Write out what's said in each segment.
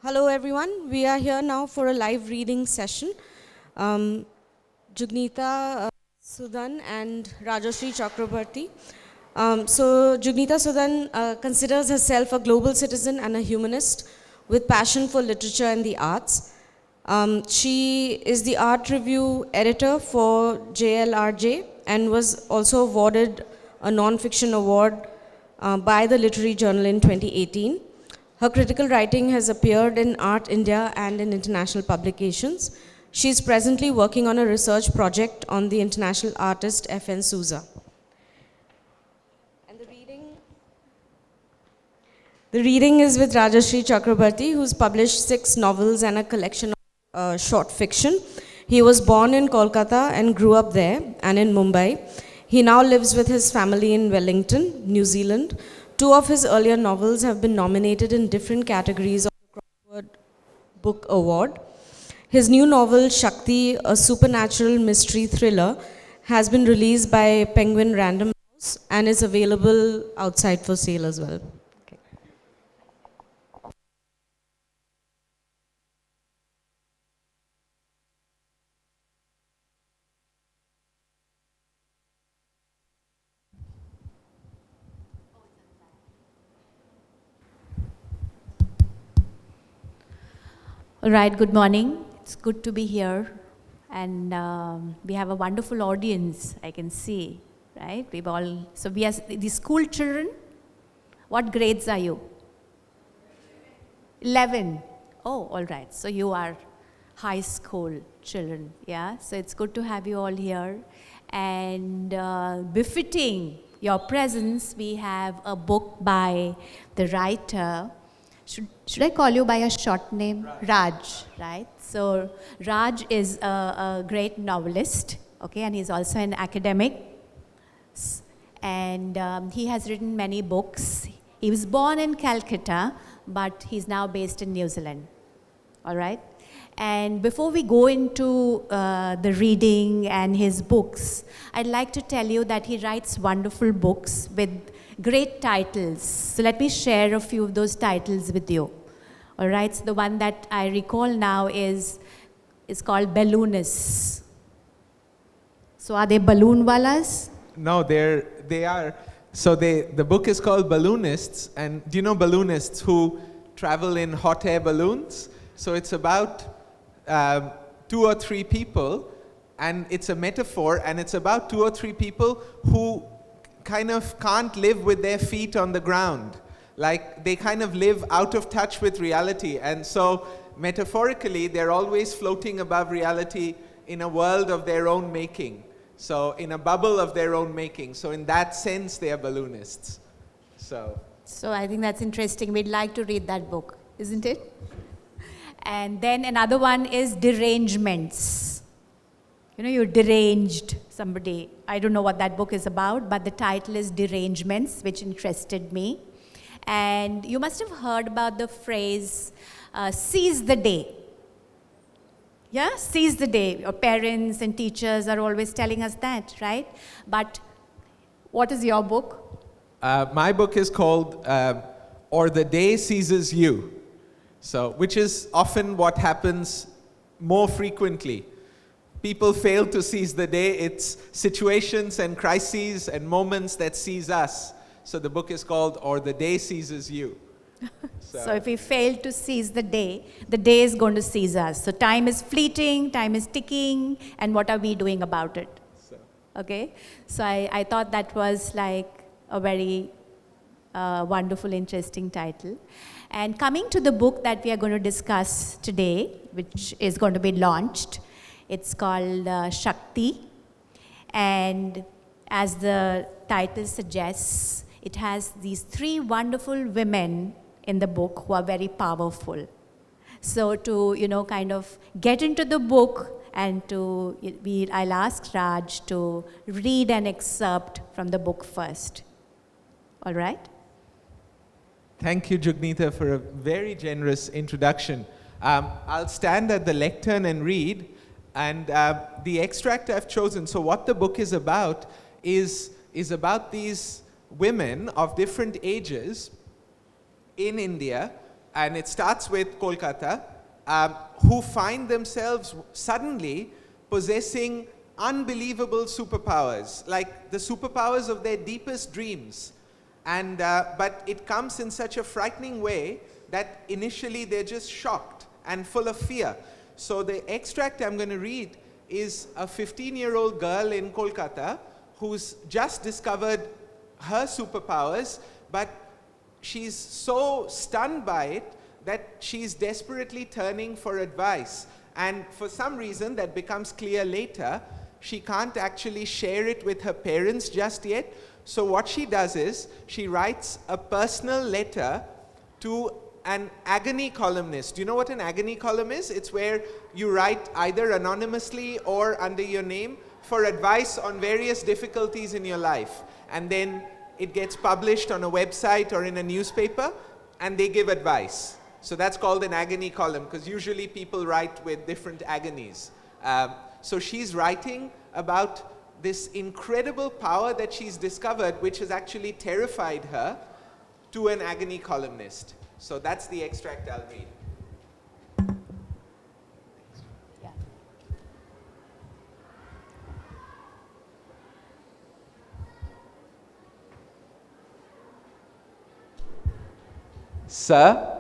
Hello everyone, we are here now for a live reading session. Jugneeta Sudan and Rajorshi Chakraborthy. Jugneeta Sudan considers herself a global citizen and a humanist with passion for literature and the arts. She is the art review editor for JLRJ and was also awarded a non-fiction award by the Literary Journal in 2018. Her critical writing has appeared in Art India and in international publications. She is presently working on a research project on the international artist F.N. Souza. And the reading is with Rajorshi Chakraborthy, who's published 6 novels and a collection of short fiction. He was born in Kolkata and grew up there and in Mumbai. He now lives with his family in Wellington, New Zealand. 2 of his earlier novels have been nominated in different categories of the Crossword Book Award. His new novel, Shakti, a supernatural mystery thriller, has been released by Penguin Random House and is available outside for sale as well. Okay. All right, good morning. It's good to be here. And we have a wonderful audience, I can see, right? We are the school children. What grades are you? 11. Oh, all right. So you are high school children, yeah? So it's good to have you all here. And befitting your presence, we have a book by the writer. Should I call you by a short name? Raj, right? So Raj is a great novelist, okay, and he's also an academic. And he has written many books. He was born in Calcutta, but he's now based in New Zealand, all right? And before we go into the reading and his books, I'd like to tell you that he writes wonderful books with great titles. So let me share a few of those titles with you. All right, so the one that I recall now is called Balloonists. So are they balloon wallas? No, they are. So the book is called Balloonists, and do you know balloonists who travel in hot air balloons? So it's about 2 or 3 people, and it's a metaphor, and it's about 2 or 3 people who kind of can't live with their feet on the ground. Like they kind of live out of touch with reality. And so metaphorically, they're always floating above reality in a world of their own making. So in a bubble of their own making. So in that sense, they are balloonists. So I think that's interesting. We'd like to read that book, isn't it? And then another one is Derangements. You know, you're deranged somebody. I don't know what that book is about, but the title is Derangements, which interested me. And you must have heard about the phrase, seize the day. Yeah, seize the day. Your parents and teachers are always telling us that, right? But what is your book? My book is called Or the Day Seizes You. So, which is often what happens more frequently. People fail to seize the day. It's situations and crises and moments that seize us. So the book is called Or the Day Seizes You. So if we fail to seize the day is going to seize us. So time is fleeting, time is ticking, and what are we doing about it? Okay? So I thought that was like a very wonderful, interesting title. And coming to the book that we are going to discuss today, which is going to be launched, it's called Shakti. And as the title suggests, it has these 3 wonderful women in the book who are very powerful. So to, kind of get into the book and I'll ask Raj to read an excerpt from the book first. All right? Thank you, Jugneeta, for a very generous introduction. I'll stand at the lectern and read, and the extract I've chosen, so what the book is about is about these women of different ages in India and it starts with Kolkata, who find themselves suddenly possessing unbelievable superpowers, like the superpowers of their deepest dreams. And, but it comes in such a frightening way that initially they're just shocked and full of fear. So the extract I'm going to read is a 15-year-old girl in Kolkata who's just discovered her superpowers, but she's so stunned by it that she's desperately turning for advice. And for some reason that becomes clear later, she can't actually share it with her parents just yet. So what she does is she writes a personal letter to an agony columnist. Do you know what an agony column is? It's where you write either anonymously or under your name for advice on various difficulties in your life. And then it gets published on a website or in a newspaper, and they give advice. So that's called an agony column, because usually people write with different agonies. So she's writing about this incredible power that she's discovered, which has actually terrified her, to an agony columnist. So that's the extract I'll read. Yeah. Sir,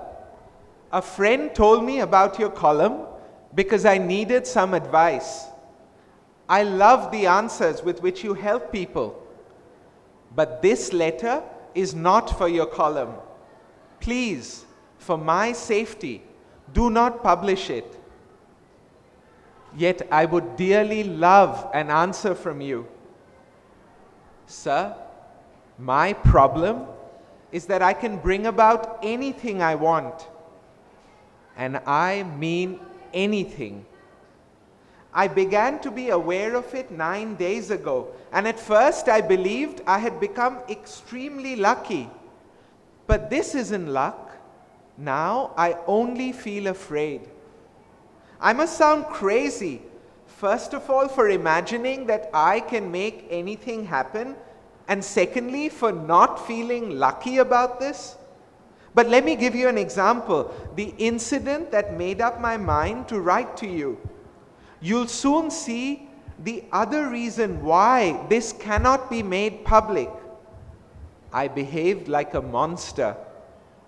a friend told me about your column because I needed some advice. I love the answers with which you help people. But this letter is not for your column. Please, for my safety, do not publish it. Yet I would dearly love an answer from you. Sir, my problem is that I can bring about anything I want. And I mean anything. I began to be aware of it 9 days ago, and at first I believed I had become extremely lucky. But this isn't luck. Now I only feel afraid. I must sound crazy, first of all for imagining that I can make anything happen, and secondly for not feeling lucky about this. But let me give you an example, the incident that made up my mind to write to you. You'll soon see the other reason why this cannot be made public. I behaved like a monster.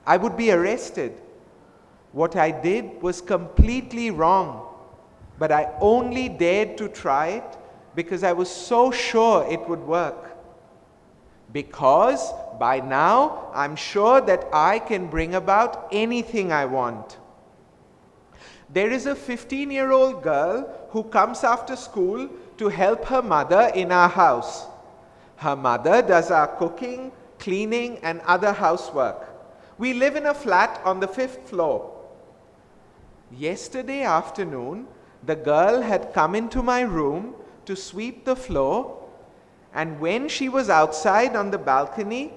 I would be arrested. What I did was completely wrong, but I only dared to try it because I was so sure it would work. Because by now, I'm sure that I can bring about anything I want. There is a 15-year-old girl who comes after school to help her mother in our house. Her mother does our cooking, cleaning, and other housework. We live in a flat on the 5th floor. Yesterday afternoon, the girl had come into my room to sweep the floor, and when she was outside on the balcony,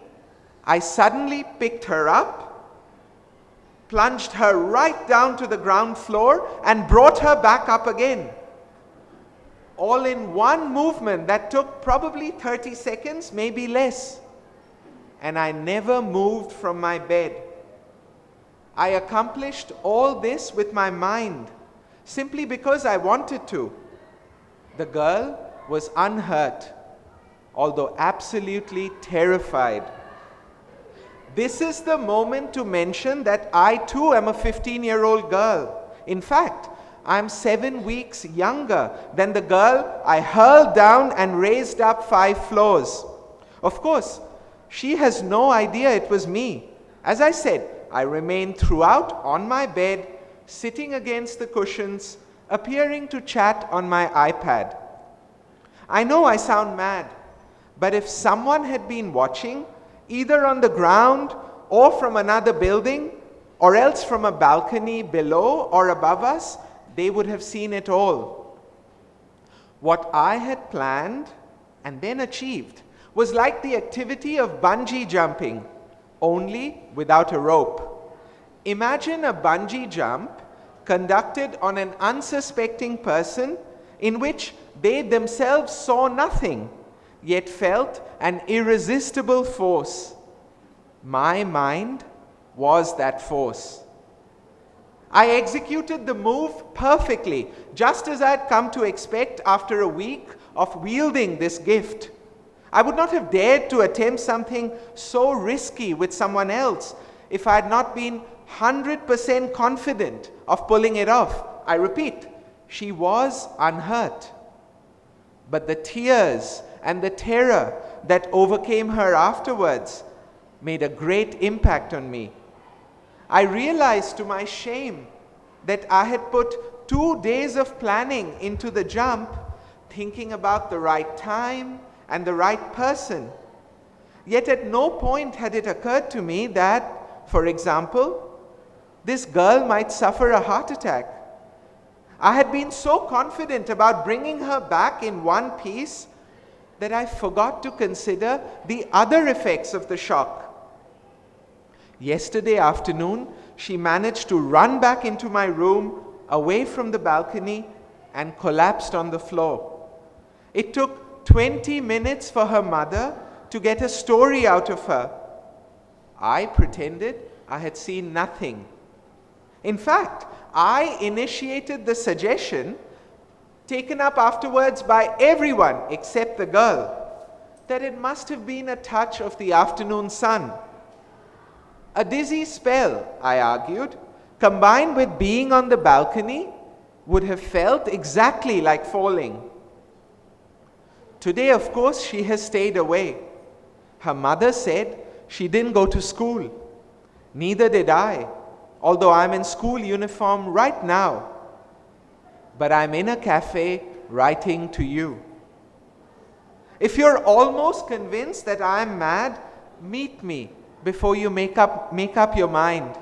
I suddenly picked her up, plunged her right down to the ground floor, and brought her back up again. All in one movement that took probably 30 seconds, maybe less. And I never moved from my bed. I accomplished all this with my mind, simply because I wanted to. The girl was unhurt, although absolutely terrified. This is the moment to mention that I too am a 15-year-old girl. In fact, I'm 7 weeks younger than the girl I hurled down and raised up 5 floors. Of course, she has no idea it was me. As I said, I remained throughout on my bed, sitting against the cushions, appearing to chat on my iPad. I know I sound mad, but if someone had been watching, either on the ground or from another building, or else from a balcony below or above us, they would have seen it all. What I had planned and then achieved was like the activity of bungee jumping, only without a rope. Imagine a bungee jump conducted on an unsuspecting person in which they themselves saw nothing, yet felt an irresistible force. My mind was that force. I executed the move perfectly, just as I had come to expect after a week of wielding this gift. I would not have dared to attempt something so risky with someone else if I had not been 100% confident of pulling it off. I repeat, she was unhurt. But the tears and the terror that overcame her afterwards made a great impact on me. I realized to my shame that I had put 2 days of planning into the jump, thinking about the right time and the right person. Yet at no point had it occurred to me that, for example, this girl might suffer a heart attack. I had been so confident about bringing her back in one piece that I forgot to consider the other effects of the shock. Yesterday afternoon, she managed to run back into my room, away from the balcony, and collapsed on the floor. It took 20 minutes for her mother to get a story out of her. I pretended I had seen nothing. In fact, I initiated the suggestion, taken up afterwards by everyone except the girl, that it must have been a touch of the afternoon sun. A dizzy spell, I argued, combined with being on the balcony, would have felt exactly like falling. Today, of course, she has stayed away. Her mother said she didn't go to school. Neither did I, although I'm in school uniform right now. But I'm in a cafe writing to you. If you're almost convinced that I'm mad, meet me before you make up your mind.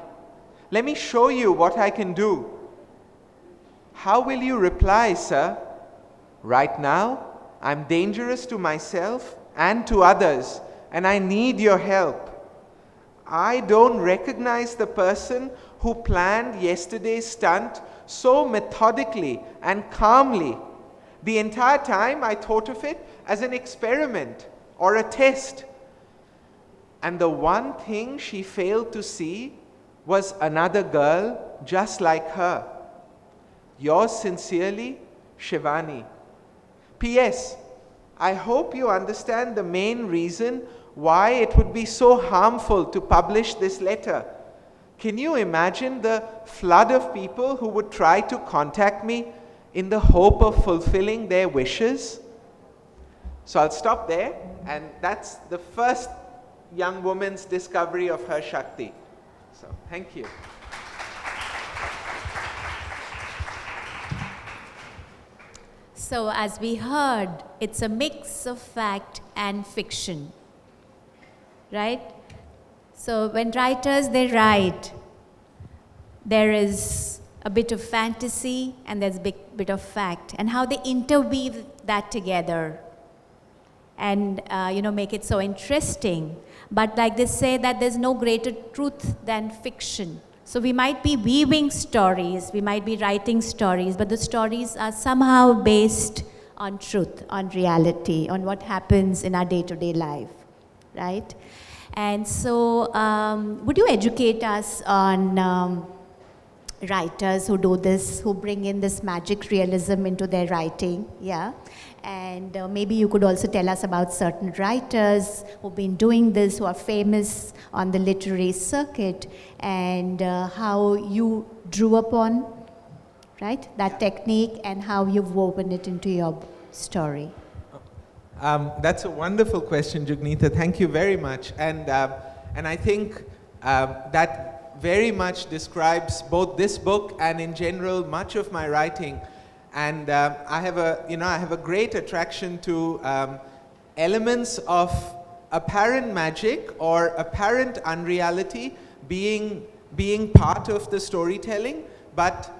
Let me show you what I can do. How will you reply, sir? Right now, I'm dangerous to myself and to others, and I need your help. I don't recognize the person who planned yesterday's stunt so methodically and calmly. The entire time I thought of it as an experiment or a test. And the one thing she failed to see was another girl just like her. Yours sincerely, Shivani. P.S. I hope you understand the main reason why it would be so harmful to publish this letter. Can you imagine the flood of people who would try to contact me in the hope of fulfilling their wishes? So I'll stop there, and that's the first young woman's discovery of her Shakti. So thank you. So as we heard, it's a mix of fact and fiction, right? So when writers, they write, there is a bit of fantasy and there's a bit of fact, and how they interweave that together and make it so interesting. But like they say that there's no greater truth than fiction. So we might be weaving stories, we might be writing stories, but the stories are somehow based on truth, on reality, on what happens in our day-to-day life, right? And so would you educate us on writers who do this, who bring in this magic realism into their writing, yeah? And maybe you could also tell us about certain writers who've been doing this, who are famous on the literary circuit, and how you drew upon, right, that technique and how you've woven it into your story. That's a wonderful question, Jugneeta. Thank you very much. And I think that very much describes both this book and in general much of my writing. And I have a great attraction to elements of apparent magic or apparent unreality being part of the storytelling, but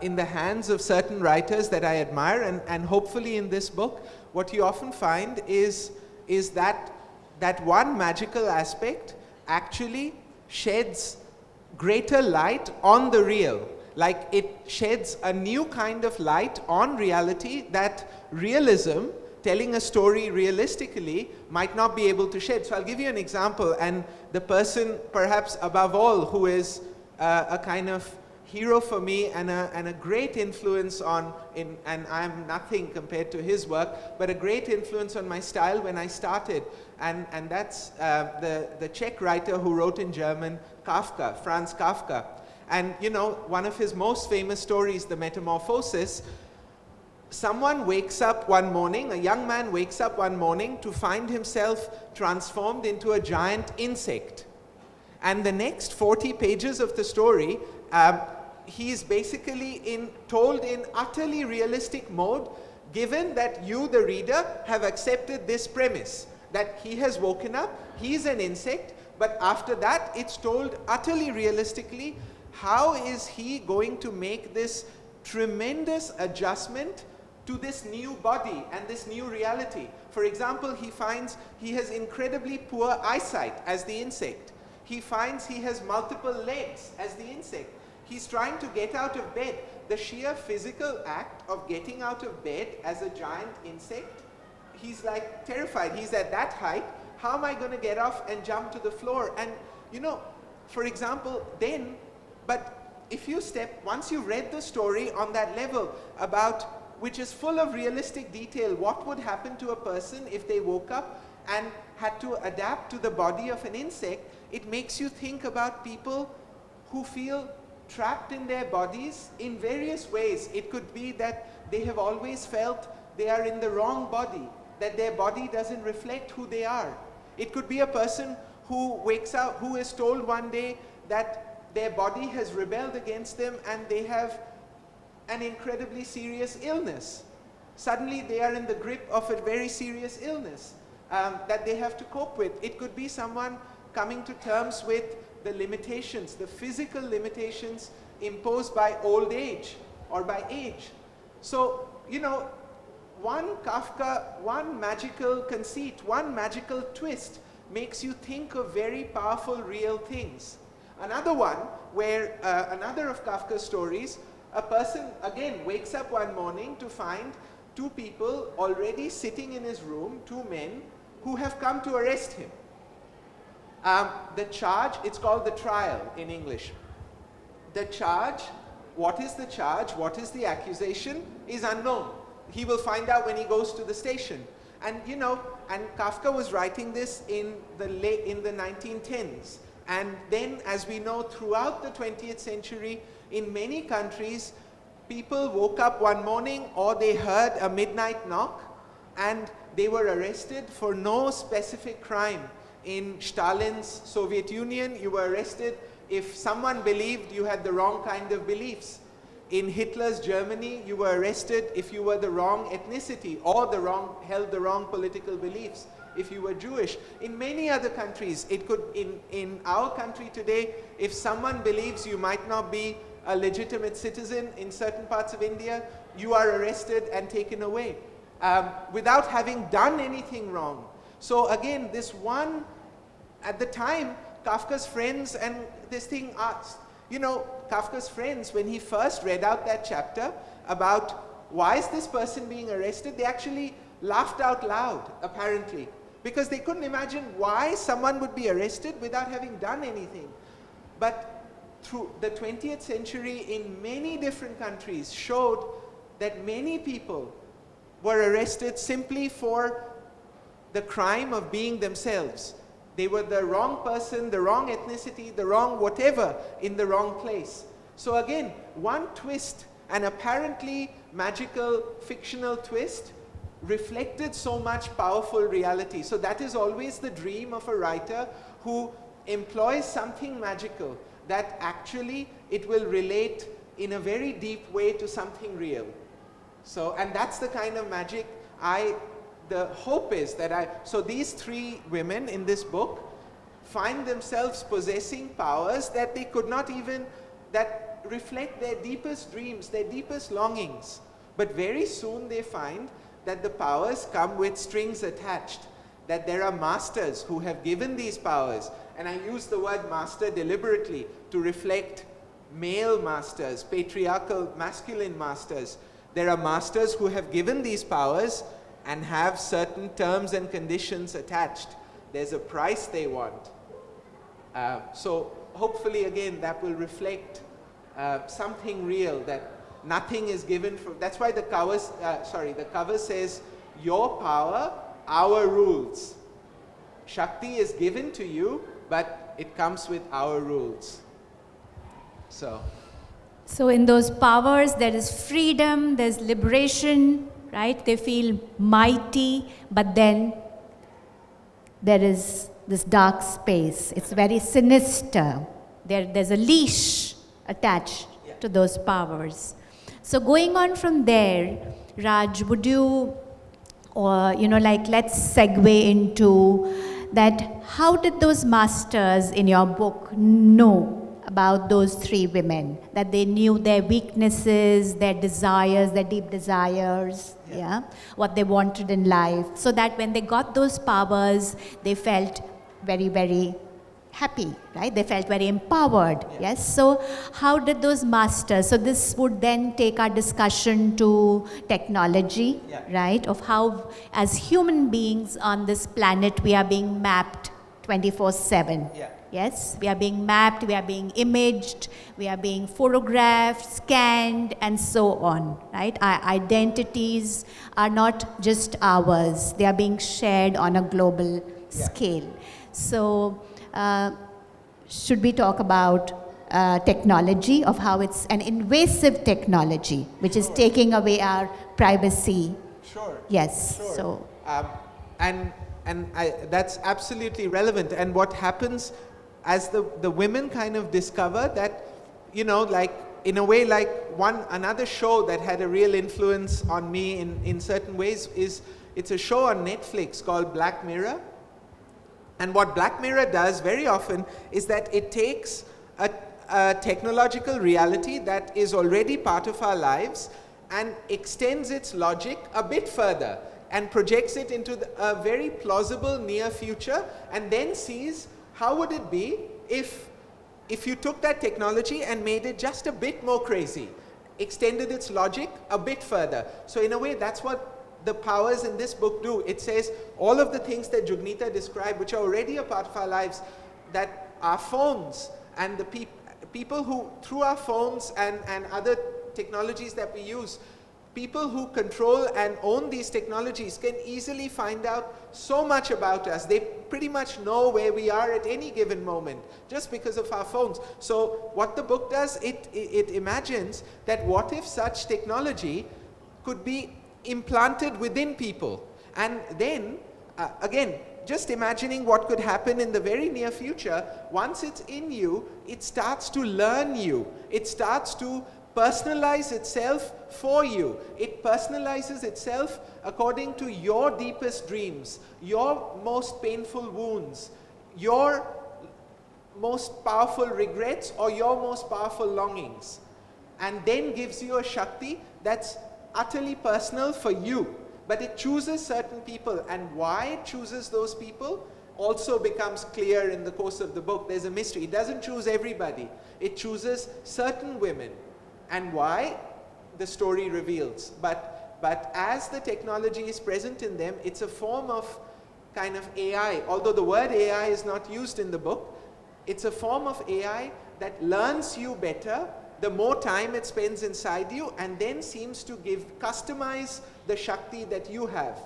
in the hands of certain writers that I admire, and hopefully in this book, what you often find is that one magical aspect actually sheds greater light on the real. Like it sheds a new kind of light on reality that realism, telling a story realistically, might not be able to shed. So I'll give you an example, and the person perhaps above all who is a kind of hero for me and a great influence and I'm nothing compared to his work, but a great influence on my style when I started. And that's the Czech writer who wrote in German, Kafka, Franz Kafka. And you know, one of his most famous stories, The Metamorphosis, someone wakes up one morning, a young man wakes up one morning to find himself transformed into a giant insect. And the next 40 pages of the story, he's basically told in utterly realistic mode, given that you, the reader, have accepted this premise, that he has woken up, he's an insect, but after that it's told utterly realistically, how is he going to make this tremendous adjustment to this new body and this new reality. For example, he finds he has incredibly poor eyesight as the insect. He finds he has multiple legs as the insect. He's trying to get out of bed. The sheer physical act of getting out of bed as a giant insect, he's like terrified. He's at that height. How am I going to get off and jump to the floor? And you know, for example, but if you once you read the story on that level which is full of realistic detail, what would happen to a person if they woke up and had to adapt to the body of an insect, it makes you think about people who feel trapped in their bodies in various ways. It could be that they have always felt they are in the wrong body, that their body doesn't reflect who they are. It could be a person who wakes up, who is told one day that their body has rebelled against them and they have an incredibly serious illness. Suddenly they are in the grip of a very serious illness that they have to cope with. It could be someone coming to terms with the limitations, the physical limitations imposed by old age or by age. So, you know, one Kafka, one magical conceit, one magical twist makes you think of very powerful real things. Another one where, another of Kafka's stories, a person again wakes up one morning to find two people already sitting in his room, two men, who have come to arrest him. The charge, it's called the trial in English. The charge, what is the charge, what is the accusation, is unknown. He will find out when he goes to the station. And you know, and Kafka was writing this in the 1910s. And then, as we know, throughout the 20th century, in many countries, people woke up one morning or they heard a midnight knock and they were arrested for no specific crime. In Stalin's Soviet Union, you were arrested if someone believed you had the wrong kind of beliefs. In Hitler's Germany, you were arrested if you were the wrong ethnicity or held the wrong political beliefs, if you were Jewish. In many other countries, it could, in our country today, if someone believes you might not be a legitimate citizen in certain parts of India, you are arrested and taken away without having done anything wrong. So again, this one, at the time, Kafka's friends and this thing asked, you know, Kafka's friends, when he first read out that chapter about why is this person being arrested, they actually laughed out loud, apparently, because they couldn't imagine why someone would be arrested without having done anything. But through the 20th century, in many different countries, showed that many people were arrested simply for the crime of being themselves. They were the wrong person, the wrong ethnicity, the wrong whatever, in the wrong place. So again, one twist, an apparently magical, fictional twist, reflected so much powerful reality. So that is always the dream of a writer who employs something magical, that actually it will relate in a very deep way to something real. So, and that's the kind of magic the hope is that so these three women in this book find themselves possessing powers that they could not even, that reflect their deepest dreams, their deepest longings. But very soon they find that the powers come with strings attached, that there are masters who have given these powers. And I use the word master deliberately to reflect male masters, patriarchal, masculine masters. There are masters who have given these powers and have certain terms and conditions attached. There's a price they want. So hopefully again that will reflect something real, that nothing is given from. That's why the cover says, your power, our rules. Shakti is given to you, but it comes with our rules. So in those powers, there is freedom, there's liberation, right? They feel mighty, but then there is this dark space. It's very sinister. There's a leash attached to those powers. So going on from there, Raj, would you, let's segue into that. How did those masters in your book know about those three women? That they knew their weaknesses, their desires, their deep desires, what they wanted in life, so that when they got those powers, they felt very, very happy, right? They felt very empowered, yes? So how did those masters, so this would then take our discussion to technology, right? Of how, as human beings on this planet, we are being mapped 24/7. Yes, we are being mapped, we are being imaged, we are being photographed, scanned, and so on, right? Our identities are not just ours, they are being shared on a global scale. So, should we talk about technology, of how it's an invasive technology, which is taking away our privacy? Sure. Yes, sure. so. That's absolutely relevant. And what happens as the women kind of discover that, in a way, like another show that had a real influence on me in certain ways it's a show on Netflix called Black Mirror. And what Black Mirror does very often is that it takes a technological reality that is already part of our lives and extends its logic a bit further and projects it into a very plausible near future, and then sees how would it be if you took that technology and made it just a bit more crazy, extended its logic a bit further. So in a way, that's what the powers in this book do. It says all of the things that Jugneeta described, which are already a part of our lives, that our phones and the people who, through our phones and other technologies that we use, people who control and own these technologies can easily find out so much about us. They pretty much know where we are at any given moment, just because of our phones. So what the book does, it imagines that what if such technology could be implanted within people? And then, again, just imagining what could happen in the very near future, once it's in you, it starts to learn you. It starts to personalize itself for you. It personalizes itself according to your deepest dreams, your most painful wounds, your most powerful regrets, or your most powerful longings, and then gives you a Shakti that's utterly personal for you. But it chooses certain people, and why it chooses those people also becomes clear in the course of the book. There's a mystery. It doesn't choose everybody. It chooses certain women. And why, the story reveals. But as the technology is present in them, it's a form of kind of AI. Although the word AI is not used in the book, it's a form of AI that learns you better the more time it spends inside you, and then seems to customize the Shakti that you have.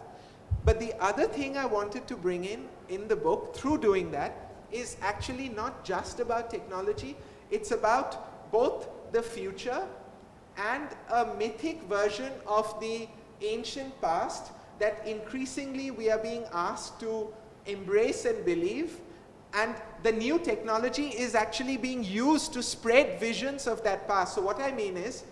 But the other thing I wanted to bring in the book, through doing that, is actually not just about technology. It's about both the future and a mythic version of the ancient past that increasingly we are being asked to embrace and believe. And the new technology is actually being used to spread visions of that past. So what I mean is,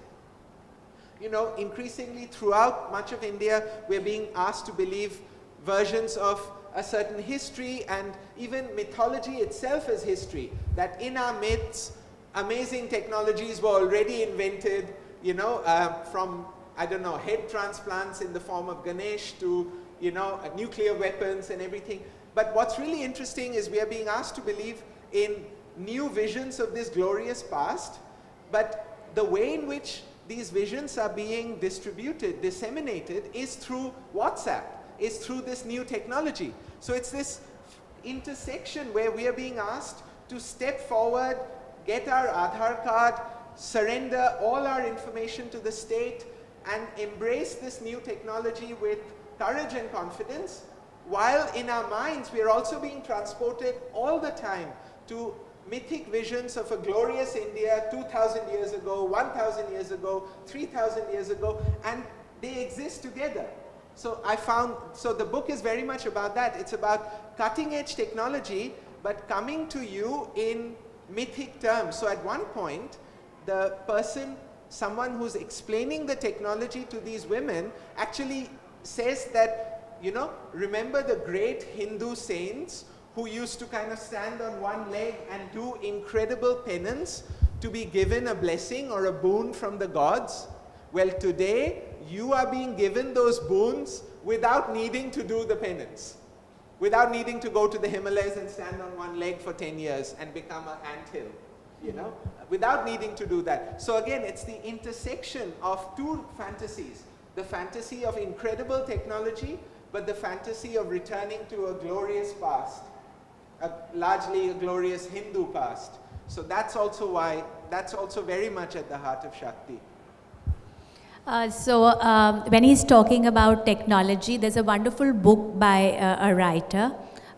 increasingly throughout much of India, we're being asked to believe versions of a certain history, and even mythology itself is history. That in our myths, amazing technologies were already invented, from, head transplants in the form of Ganesh to, nuclear weapons and everything. But what's really interesting is we are being asked to believe in new visions of this glorious past, but the way in which these visions are being distributed, disseminated, is through WhatsApp, is through this new technology. So it's this intersection where we are being asked to step forward, get our Aadhaar card, surrender all our information to the state and embrace this new technology with courage and confidence, while in our minds we are also being transported all the time to mythic visions of a glorious India 2,000 years ago, 1,000 years ago, 3,000 years ago, and they exist together. So so the book is very much about that. It's about cutting edge technology, but coming to you in mythic terms. So at one point, the person, someone who's explaining the technology to these women, actually says that, you know, remember the great Hindu saints who used to kind of stand on one leg and do incredible penance to be given a blessing or a boon from the gods? Well, today, you are being given those boons without needing to do the penance, without needing to go to the Himalayas and stand on one leg for 10 years and become an anthill, you know, without needing to do that. So again, it's the intersection of two fantasies, the fantasy of incredible technology, but the fantasy of returning to a glorious past, largely a glorious Hindu past. So that's also why, that's also very much at the heart of Shakti. When he's talking about technology, there's a wonderful book by a writer,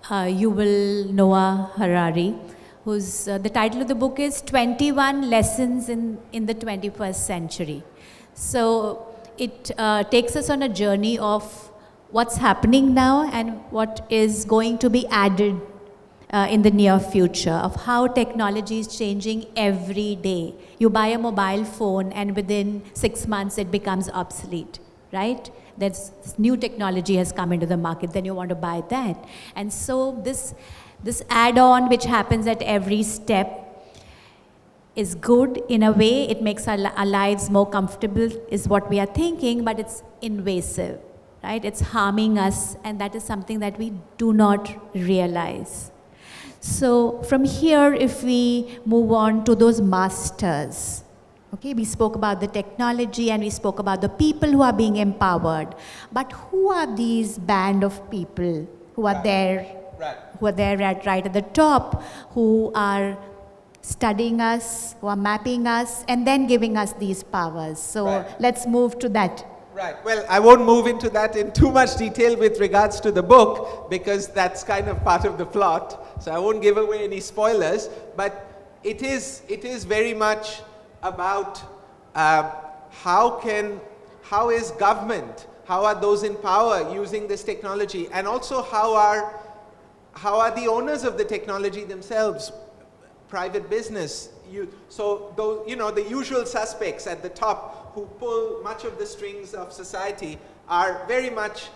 Yuval Noah Harari, whose the title of the book is 21 Lessons in the 21st Century. So it takes us on a journey of what's happening now and what is going to be added in the near future, of how technology is changing every day. You buy a mobile phone and within 6 months it becomes obsolete, right? This new technology has come into the market, then you want to buy that. And so this add-on which happens at every step is good in a way. It makes our lives more comfortable is what we are thinking, but it's invasive, right? It's harming us, and that is something that we do not realize. So from here, if we move on to those masters, okay, we spoke about the technology and we spoke about the people who are being empowered. But who are these band of people who are there, who are there right at the top, who are studying us, who are mapping us, and then giving us these powers? So let's move to that. Right. Well, I won't move into that in too much detail with regards to the book, because that's kind of part of the plot. So I won't give away any spoilers. But it is very much about how is government, how are those in power using this technology, and also how are the owners of the technology themselves, private business. So those, you know, the usual suspects at the top who pull much of the strings of society are very much,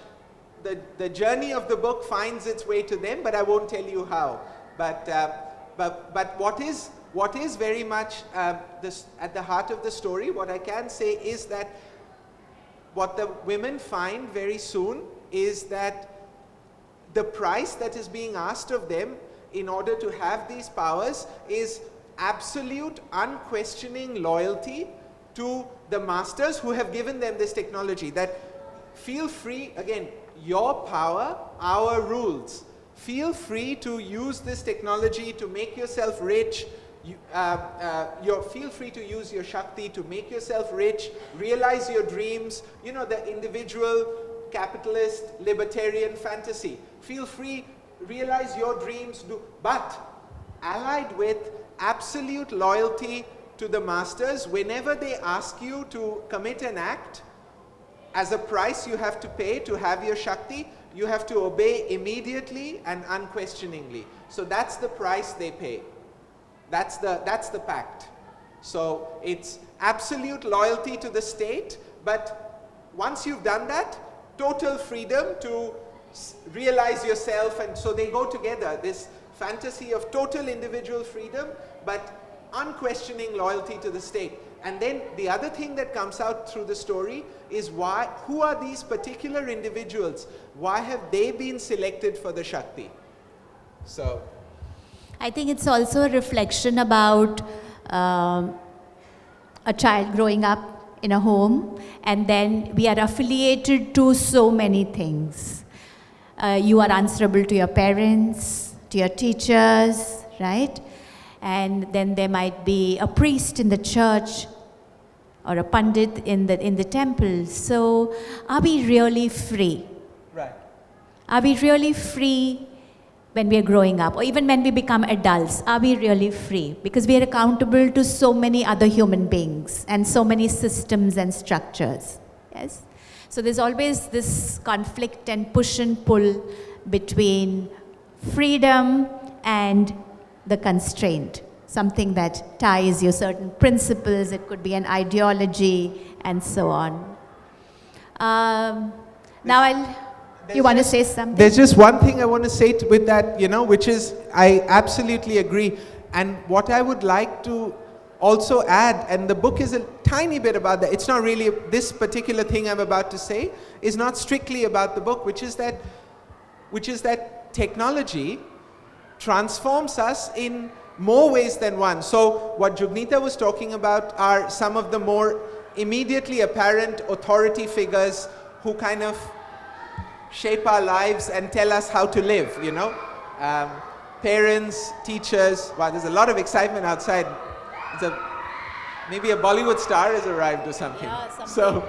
the journey of the book finds its way to them, but I won't tell you how. But what is very much at the heart of the story, what I can say is that what the women find very soon is that the price that is being asked of them in order to have these powers is absolute, unquestioning loyalty to the masters who have given them this technology. That feel free, again, your power, our rules. Feel free to use this technology to make yourself rich. Feel free to use your Shakti to make yourself rich, realize your dreams, you know, the individual, capitalist, libertarian fantasy. Feel free, realize your dreams, but allied with absolute loyalty to the masters. Whenever they ask you to commit an act, as a price you have to pay to have your Shakti, you have to obey immediately and unquestioningly. So that's the price they pay. That's the pact. So it's absolute loyalty to the state, but once you've done that, total freedom to realize yourself, and so they go together, this fantasy of total individual freedom, but unquestioning loyalty to the state. And then the other thing that comes out through the story is who are these particular individuals? Why have they been selected for the Shakti? So I think it's also a reflection about a child growing up in a home, and then we are affiliated to so many things. You are answerable to your parents, to your teachers, right? and then there might be a priest in the church or a pandit in the temple. So are we really free? Right. Are we really free when we are growing up, or even when we become adults? Are we really free? Because we are accountable to so many other human beings and so many systems and structures. Yes? So there's always this conflict and push and pull between freedom and the constraint, something that ties you certain principles. It could be an ideology and so on. You want to say something? There's just one thing I want to say with that, which is I absolutely agree. And what I would like to also add, and the book is a tiny bit about that. It's not really, this particular thing I'm about to say is not strictly about the book, which is that technology transforms us in more ways than one. So what Jugneeta was talking about are some of the more immediately apparent authority figures who kind of shape our lives and tell us how to live, parents, teachers. Wow, there's a lot of excitement outside. Maybe a Bollywood star has arrived or something. Yeah, something.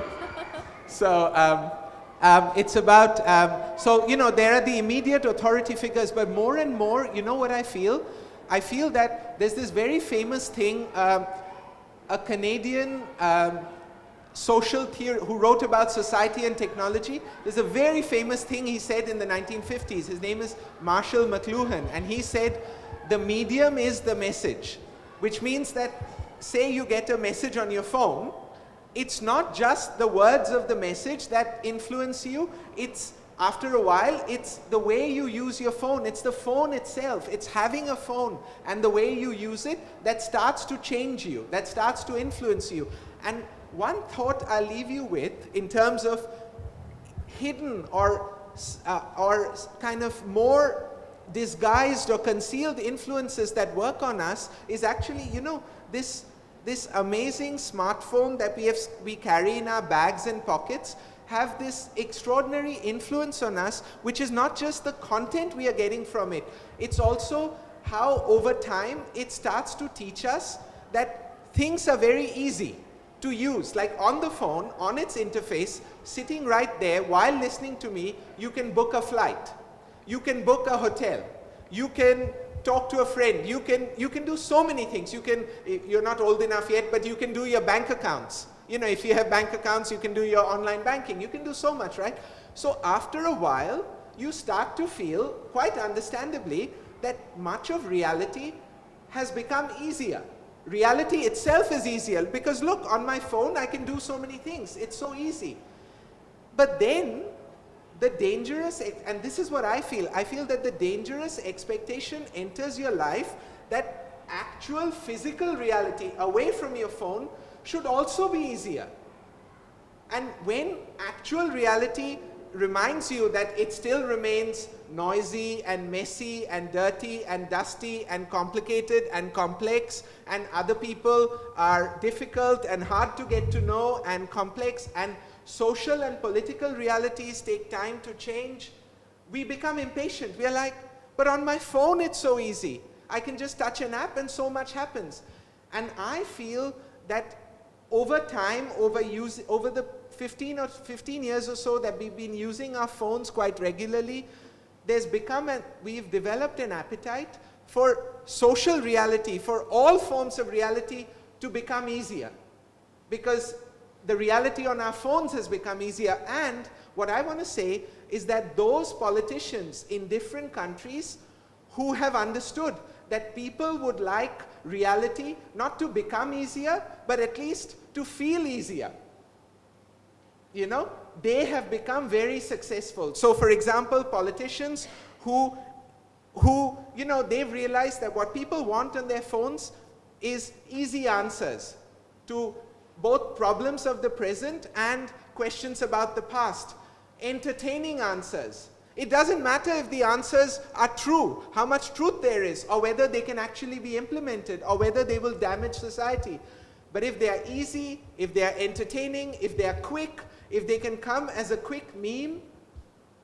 It's about, there are the immediate authority figures, but more and more, what I feel? I feel that there's this very famous thing, a Canadian social theorist who wrote about society and technology. There's a very famous thing he said in the 1950s. His name is Marshall McLuhan, and he said, the medium is the message, which means that, say you get a message on your phone, it's not just the words of the message that influence you, it's, after a while, it's the way you use your phone, it's the phone itself, it's having a phone and the way you use it that starts to change you, that starts to influence you. And one thought I'll leave you with in terms of hidden or kind of more disguised or concealed influences that work on us is actually, this amazing smartphone that we carry in our bags and pockets have this extraordinary influence on us, which is not just the content we are getting from it, it's also how over time it starts to teach us that things are very easy to use. Like on the phone, on its interface, sitting right there while listening to me, you can book a flight, you can book a hotel, you can talk to a friend, you can do so many things. You're not old enough yet, but you can do your bank accounts. If you have bank accounts, you can do your online banking. You can do so much, right? So after a while, you start to feel, quite understandably, that much of reality has become easier. Reality itself is easier because look, on my phone, I can do so many things. It's so easy. But then, the dangerous, and this is what I feel that the dangerous expectation enters your life that actual physical reality away from your phone should also be easier. And when actual reality reminds you that it still remains noisy and messy and dirty and dusty and complicated and complex, and other people are difficult and hard to get to know and complex, and social and political realities take time to change, we become impatient. We are like, but on my phone it's so easy. I can just touch an app and so much happens. And I feel that over time, over the 15 years or so that we've been using our phones quite regularly, we've developed an appetite for social reality, for all forms of reality to become easier. Because the reality on our phones has become easier. And what I want to say is that those politicians in different countries who have understood that people would like reality not to become easier, but at least to feel easier, they have become very successful. So for example, politicians who they've realized that what people want on their phones is easy answers to both problems of the present and questions about the past. Entertaining answers. It doesn't matter if the answers are true, how much truth there is, or whether they can actually be implemented, or whether they will damage society. But if they are easy, if they are entertaining, if they are quick, if they can come as a quick meme,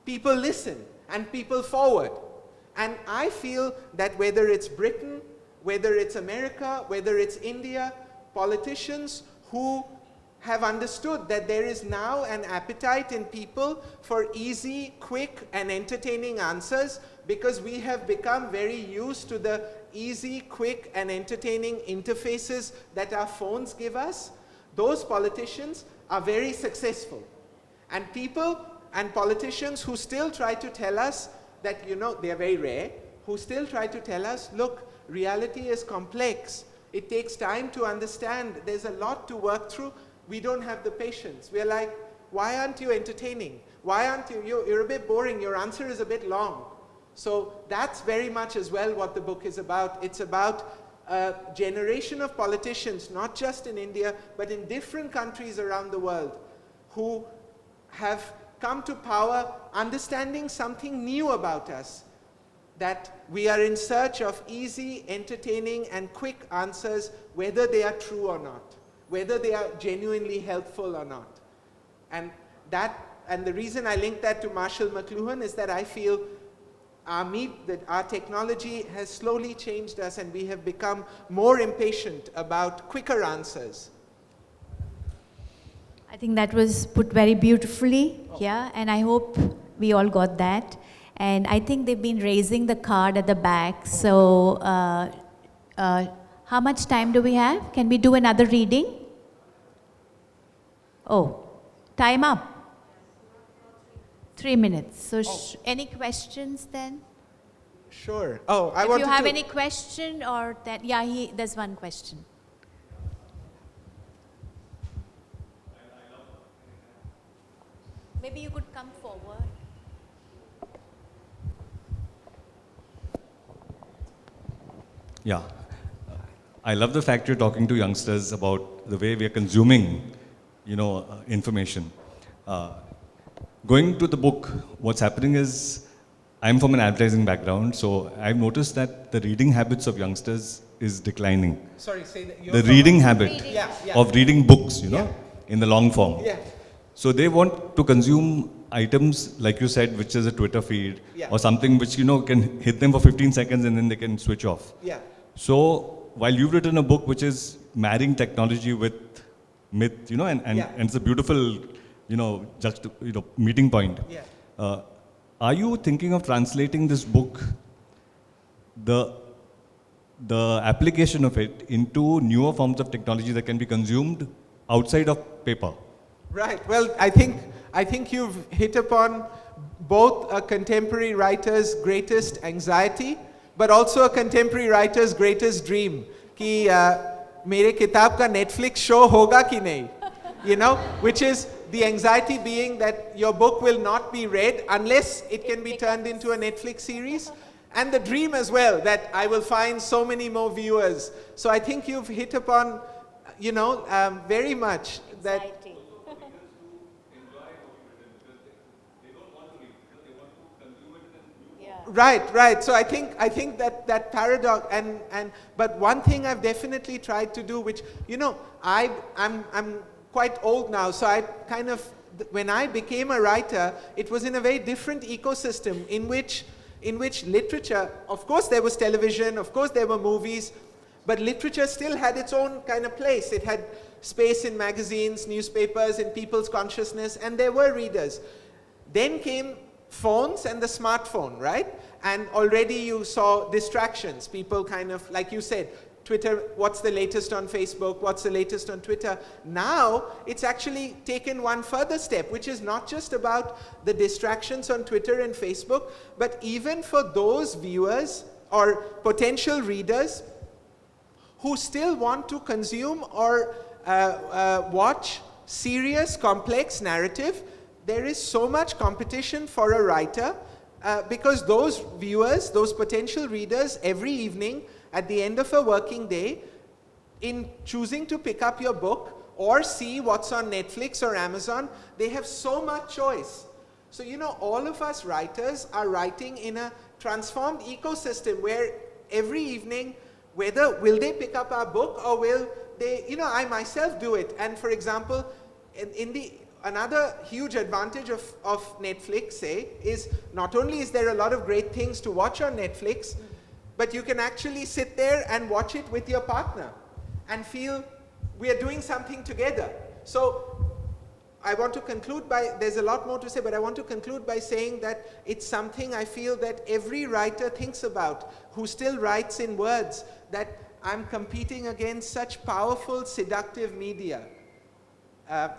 people listen and people forward. And I feel that whether it's Britain, whether it's America, whether it's India, politicians who have understood that there is now an appetite in people for easy, quick, and entertaining answers, because we have become very used to the easy, quick, and entertaining interfaces that our phones give us. Those politicians are very successful. And people and politicians who still try to tell us that, you know, they are very rare, who still try to tell us, look, reality is complex. It takes time to understand. There's a lot to work through. We don't have the patience. We're like, why aren't you entertaining? Why aren't you, you're a bit boring, your answer is a bit long. So that's very much as well what the book is about. It's about a generation of politicians, not just in India, but in different countries around the world, who have come to power understanding something new about us, that we are in search of easy, entertaining, and quick answers, whether they are true or not, whether they are genuinely helpful or not. And the reason I link that to Marshall McLuhan is that I feel that our technology has slowly changed us, and we have become more impatient about quicker answers. I think that was put very beautifully, yeah, and I hope we all got that. And I think they've been raising the card at the back, so how much time do we have? Can we do another reading? Oh, time up. 3 minutes. So any questions then? Sure. Oh, If you have any question or that, yeah, there's one question. Maybe you could come forward. Yeah. I love the fact you're talking to youngsters about the way we are consuming, information. Going to the book, what's happening is, I'm from an advertising background, so I've noticed that the reading habits of youngsters is declining. Sorry, say that. The reading habit of reading books, in the long form. Yeah. So they want to consume items, like you said, which is a Twitter feed, or something which, can hit them for 15 seconds and then they can switch off. Yeah. So while you've written a book which is marrying technology with myth, and it's a beautiful, meeting point. Yeah. Are you thinking of translating this book, the application of it, into newer forms of technology that can be consumed outside of paper? Right. Well, I think you've hit upon both a contemporary writer's greatest anxiety, but also a contemporary writer's greatest dream. Ki mere kitab ka Netflix show hoga ki nahi? Which is the anxiety being that your book will not be read unless it can be turned into a Netflix series. And the dream as well, that I will find so many more viewers. So I think you've hit upon, very much that. Right. So I think that paradox, but one thing I've definitely tried to do, which, I'm quite old now, so I kind of, when I became a writer, it was in a very different ecosystem in which literature, of course there was television, of course there were movies, but literature still had its own kind of place. It had space in magazines, newspapers, in people's consciousness, and there were readers. Then came phones and the smartphone, right? And already you saw distractions. People kind of, like you said, Twitter, what's the latest on Facebook? What's the latest on Twitter? Now, it's actually taken one further step, which is not just about the distractions on Twitter and Facebook, but even for those viewers or potential readers who still want to consume or watch serious, complex narrative. There is so much competition for a writer because those viewers, those potential readers, every evening at the end of a working day, in choosing to pick up your book or see what's on Netflix or Amazon, they have so much choice. So, all of us writers are writing in a transformed ecosystem where every evening, whether will they pick up our book or will they, I myself do it. And for example, another huge advantage of Netflix, say, is not only is there a lot of great things to watch on Netflix, but you can actually sit there and watch it with your partner and feel we are doing something together. So I want to conclude by, there's a lot more to say, but I want to conclude by saying that it's something I feel that every writer thinks about, who still writes in words, that I'm competing against such powerful, seductive media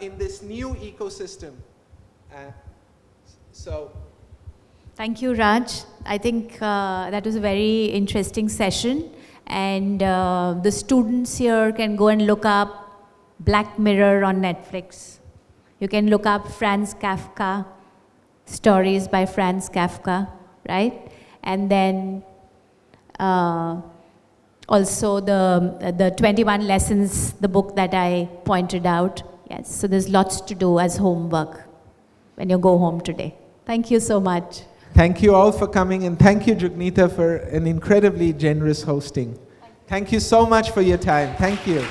in this new ecosystem. So. Thank you, Raj. I think that was a very interesting session. And the students here can go and look up Black Mirror on Netflix. You can look up Franz Kafka, stories by Franz Kafka, right? And then also the 21 lessons, the book that I pointed out. Yes, so there's lots to do as homework when you go home today. Thank you so much. Thank you all for coming, and thank you, Jugneeta, for an incredibly generous hosting. Thank you so much for your time. Thank you.